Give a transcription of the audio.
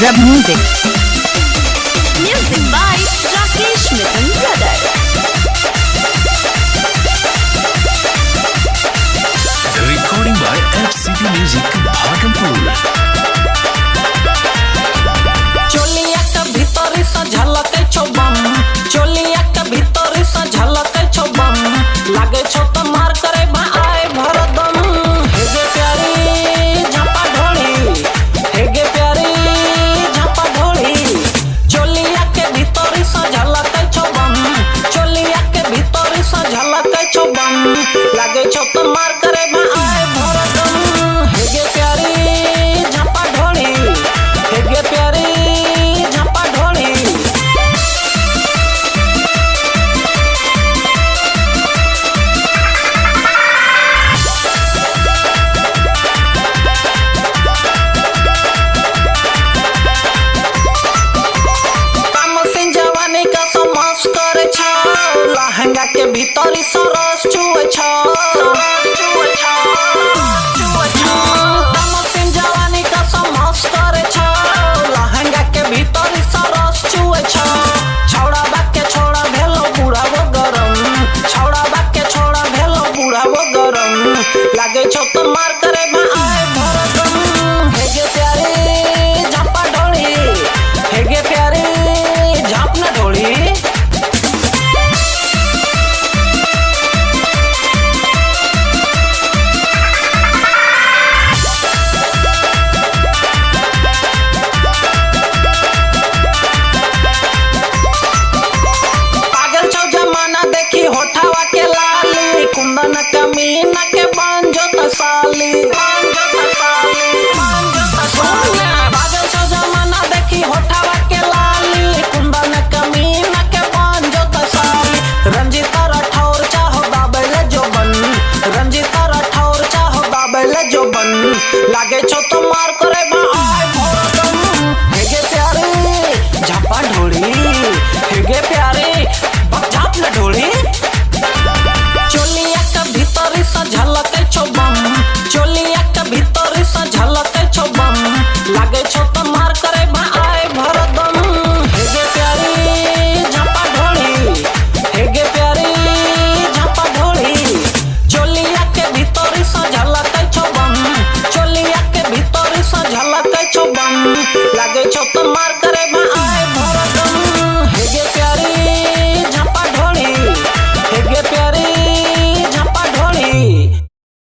Rub Music. Music by Rakesh Mittal Brother. Recording by FCP Music, Bhagalpur. चोलिया के भीतर से झलके छो बम, चोलिया के भीतर से झलके छो बम, लागे छो तो मार करे भाई भरदम। हेगे प्यारी झापा ढोली, हेगे प्यारी झापा ढोली। चोलिया के भीतर से झलके छो बम, चोलिया के भीतर से झलके छो बम, लागे छो तो मार करे भाई भरदम। हेगे प्यारी झापा ढोली, हेगे प्यारी लहंगा के भीतर सरस चुए छो, जवानी का समस करे छो, लहंगा के भीतर सरस चुए छो। छौड़ा बाके छोड़ा भेलो बुढ़ा वो गरम, छौड़ा बाके छोड़ा भेलो बुढ़ा वो गरम, लागे छो तो मार करे भाई भरदम। हेगे प्यारी झापा ढोली, हेगे प्यारी झाप ना ढोली। होठावा के लाली कुंदन कमीना के बांझो तसाली, पागल छो जमाना देखी होठावा के लाली कुंदन कमीना के बांझो तसाली। रंजीता राठौर चाहो बाबेले जोबन, रंजीता राठौर चाहो बाबेले जोबन, लागे छो तो मार करे भाई भरदम। हेगे प्यारी झापा ढोली, हेगे प्यारी झाप ना ढोली। चोलिया के भीतर से झलके छो बम, चोलिया के भीतर से झलके छो बम, लागे छो तो मार करे भाई भरदम। हेगे प्यारी झापा ढोली, हेगे प्यारी झापा ढोली। चोलिया के भीतर से झलके छो बम, चोलिया के भीतर से झलके छो बम, लागे छो तो मार